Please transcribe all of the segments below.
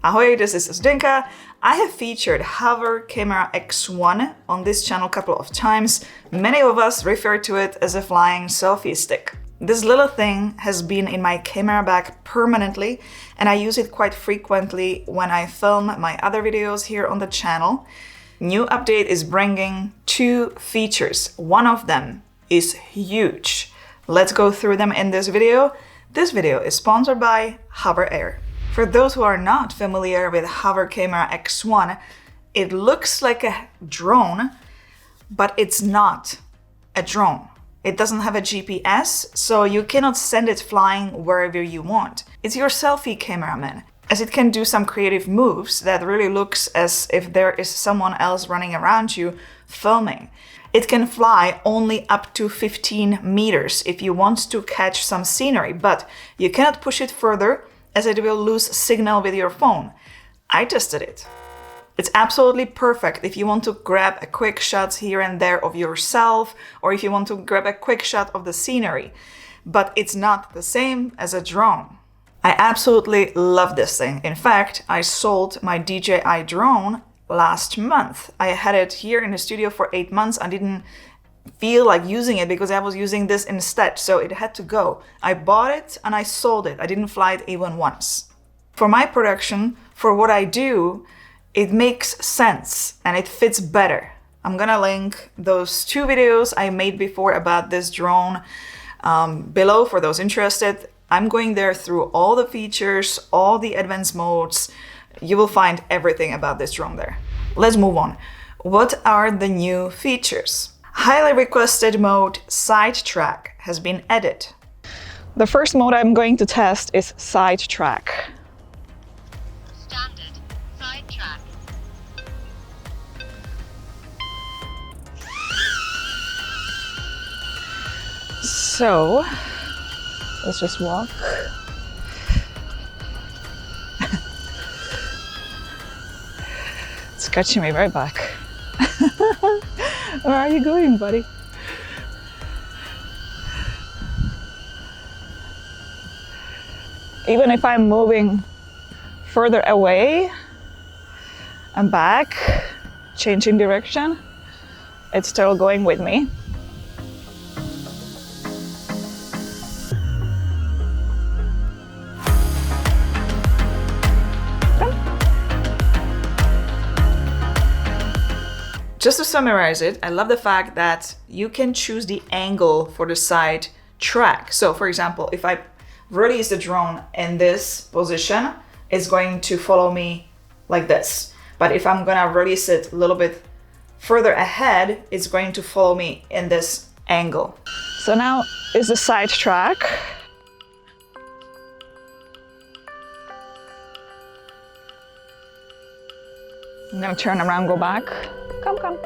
Ahoy, this is Zdenka. I have featured Hover Camera X1 on this channel a couple of times. Many of us refer to it as a flying selfie stick. This little thing has been in my camera bag permanently, and I use it quite frequently when I film my other videos here on the channel. New update is bringing 2 features. One of them is huge. Let's go through them in this video. This video is sponsored by HoverAir. For those who are not familiar with Hover Camera X1, it looks like a drone, but it's not a drone. It doesn't have a GPS, so you cannot send it flying wherever you want. It's your selfie cameraman, as it can do some creative moves that really looks as if there is someone else running around you filming. It can fly only up to 15 meters if you want to catch some scenery, but you cannot push it further as it will lose signal with your phone. I tested it. It's absolutely perfect if you want to grab a quick shot here and there of yourself, or if you want to grab a quick shot of the scenery, but it's not the same as a drone. I absolutely love this thing. In fact, I sold my DJI drone last month. I had it here in the studio for 8 months. I didn't feel like using it because I was using this instead, so it had to go. I bought it and I sold it. I didn't fly it even once. For my production, for what I do, it makes sense and it fits better. I'm gonna link those 2 videos I made before about this drone below for those interested. I'm going there through all the features, all the advanced modes. You will find everything about this drone there. Let's move on. What are the new features? Highly requested mode Sidetrack has been added. The first mode I'm going to test is Sidetrack. Standard Sidetrack. So, let's just walk. It's catching me right back. Where are you going, buddy? Even if I'm moving further away and back, changing direction, it's still going with me. Just to summarize it, I love the fact that you can choose the angle for the side track. So for example, if I release the drone in this position, it's going to follow me like this. But if I'm gonna release it a little bit further ahead, it's going to follow me in this angle. So now is the side track. I'm gonna turn around, go back. Come.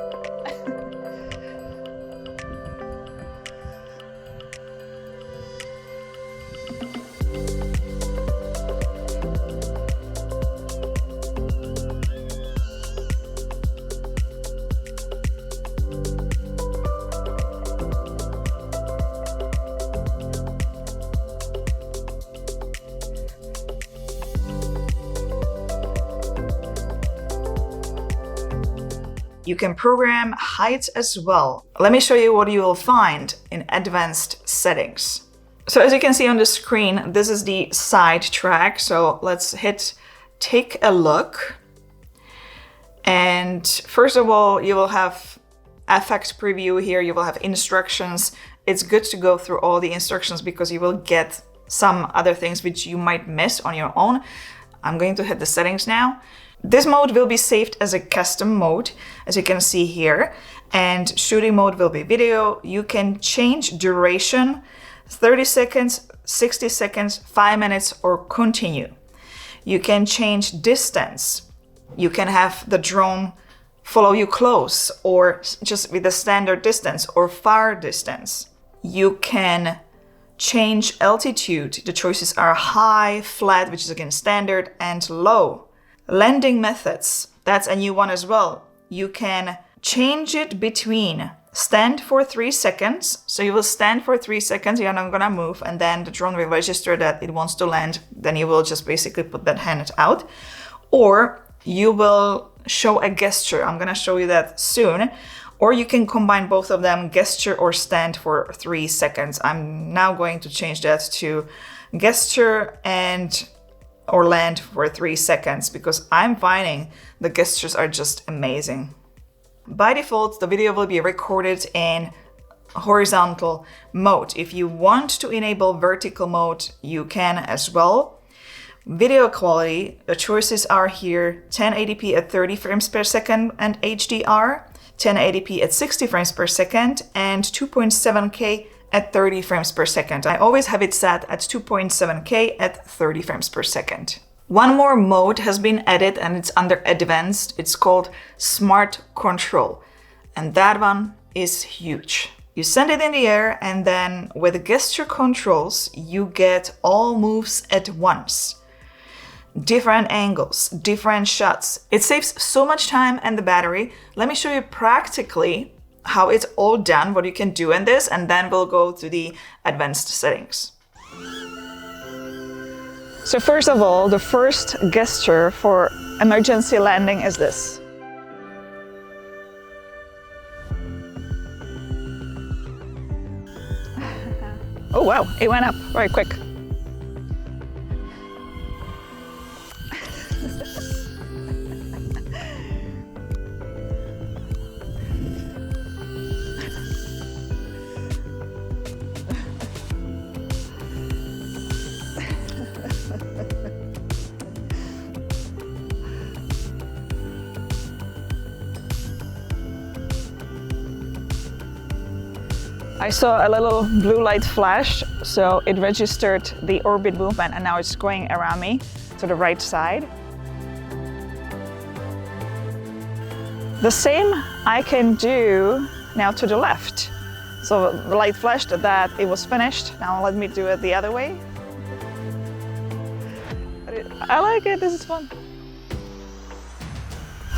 You can program height as well. Let me show you what you will find in advanced settings. So as you can see on the screen, this is the side track. So let's hit take a look. And first of all, you will have effect preview here. You will have instructions. It's good to go through all the instructions because you will get some other things which you might miss on your own. I'm going to hit the settings now. This mode will be saved as a custom mode, as you can see here, and shooting mode will be video. You can change duration, 30 seconds, 60 seconds, 5 minutes, or continue. You can change distance. You can have the drone follow you close, or just with the standard distance, or far distance. You can change altitude. The choices are high, flat, which is again standard, and low. Landing methods, that's a new one as well. You can change it between stand for 3 seconds. So you will stand for 3 seconds, you're not gonna move, and then the drone will register that it wants to land. Then you will just basically put that hand out. or you will show a gesture. I'm gonna show you that soon. Or you can combine both of them, gesture or stand, for 3 seconds. I'm now going to change that to gesture and or land for 3 seconds because I'm finding the gestures are just amazing. By default, the video will be recorded in horizontal mode. If you want to enable vertical mode, you can as well. Video quality, the choices are here: 1080p at 30 frames per second and HDR, 1080p at 60 frames per second, and 2.7K at 30 frames per second. I always have it set at 2.7K at 30 frames per second. One more mode has been added and it's under advanced. It's called Smart Control. And that one is huge. You send it in the air and then with gesture controls, you get all moves at once. Different angles, different shots. It saves so much time and the battery. Let me show you practically how it's all done, what you can do in this, and then we'll go to the advanced settings. So first of all, the first gesture for emergency landing is this. Oh wow, it went up very quick. I saw a little blue light flash, so it registered the orbit movement and now it's going around me to the right side. The same I can do now to the left. So the light flashed that it was finished. Now let me do it the other way. I like it, this is fun.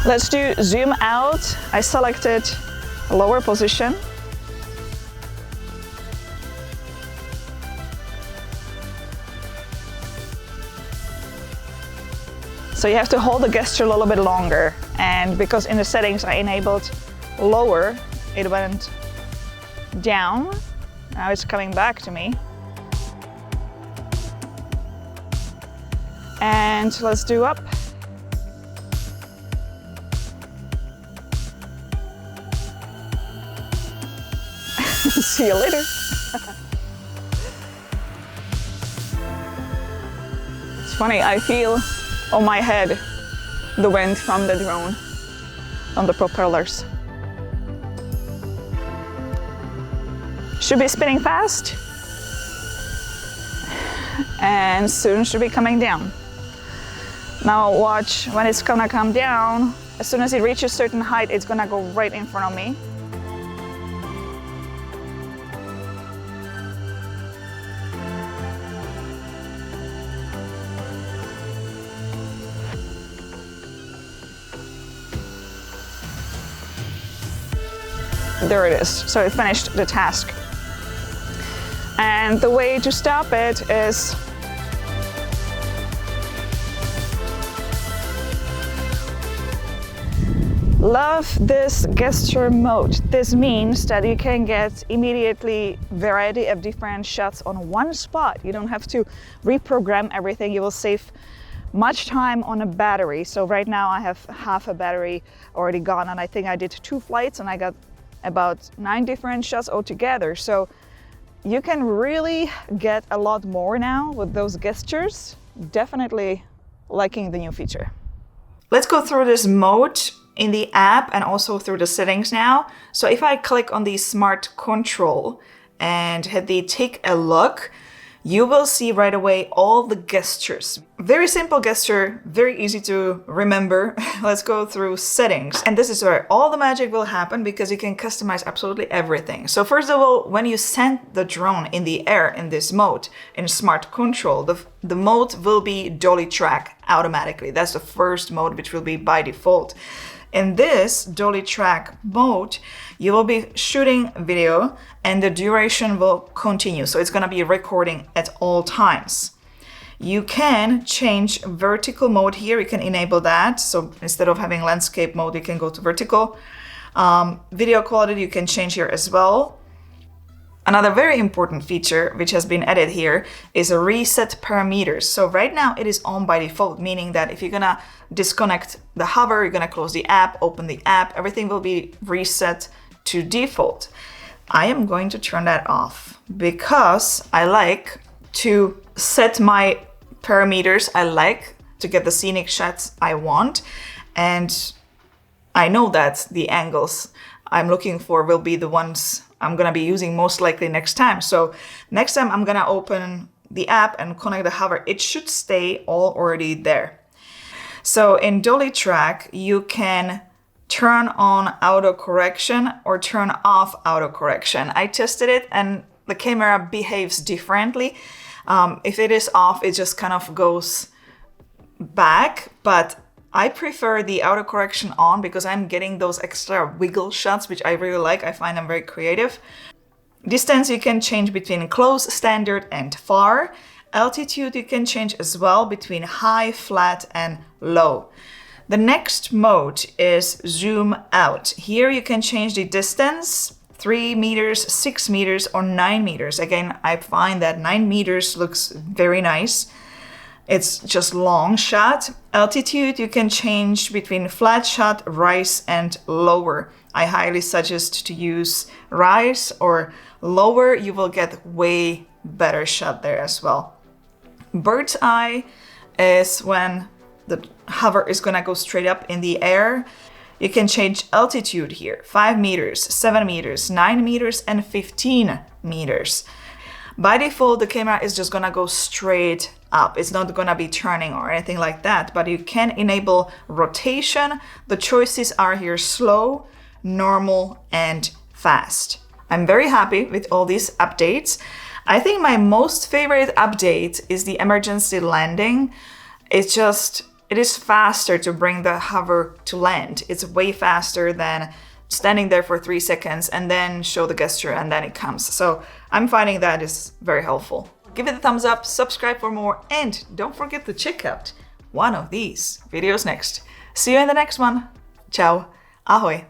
Let's do zoom out. I selected a lower position. So you have to hold the gesture a little bit longer, and because in the settings I enabled lower, it went down. Now it's coming back to me. And let's do up. See you later. It's funny, I feel on my head the wind from the drone on the propellers. Should be spinning fast and soon should be coming down. Now watch when it's gonna come down. As soon as it reaches a certain height, it's gonna go right in front of me. There it is, so it finished the task. And the way to stop it is love this gesture mode. This means that you can get immediately variety of different shots on one spot. You don't have to reprogram everything. You will save much time on a battery. So right now I have half a battery already gone, and I think I did 2 flights and I got about 9 different shots altogether. So you can really get a lot more now with those gestures. Definitely liking the new feature. Let's go through this mode in the app and also through the settings now. So if I click on the Smart Control and hit the Take a Look, you will see right away all the gestures. Very simple gesture, very easy to remember. Let's go through settings. And this is where all the magic will happen because you can customize absolutely everything. So first of all, when you send the drone in the air in this mode, in Smart Control, the mode will be dolly track automatically. That's the first mode, which will be by default. In this dolly track mode, you will be shooting video and the duration will continue. So it's gonna be recording at all times. You can change vertical mode here. You can enable that. So instead of having landscape mode, you can go to vertical. Video quality you can change here as well. Another very important feature which has been added here is a reset parameters. So right now it is on by default, meaning that if you're gonna disconnect the hover, you're gonna close the app, open the app, everything will be reset to default. I am going to turn that off because I like to set my parameters. I like to get the scenic shots I want, and I know that the angles I'm looking for will be the ones I'm gonna be using most likely next time. So next time I'm gonna open the app and connect the hover, it should stay all already there. So in Dolly Track, you can turn on auto correction or turn off auto correction. I tested it and the camera behaves differently. If it is off, it just kind of goes back, but I prefer the auto correction on because I'm getting those extra wiggle shots, which I really like. I find them very creative. Distance you can change between close, standard, and far. Altitude you can change as well between high, flat, and low. The next mode is zoom out. Here you can change the distance, 3 meters, 6 meters, or 9 meters. Again, I find that 9 meters looks very nice. It's just long shot. Altitude you can change between flat shot, rise, and lower. I highly suggest to use rise or lower. You will get way better shot there as well. Bird's eye is when the hover is gonna go straight up in the air. You can change altitude here, 5 meters, 7 meters, 9 meters, and 15 meters. By default, the camera is just gonna go straight up. It's not gonna be turning or anything like that, but you can enable rotation. The choices are here slow, normal, and fast. I'm very happy with all these updates. I think my most favorite update is the emergency landing. It is faster to bring the hover to land. It's way faster than standing there for 3 seconds and then show the gesture and then it comes. So I'm finding that is very helpful. Give it a thumbs up, subscribe for more, and don't forget to check out one of these videos next. See you in the next one. Ciao. Ahoj.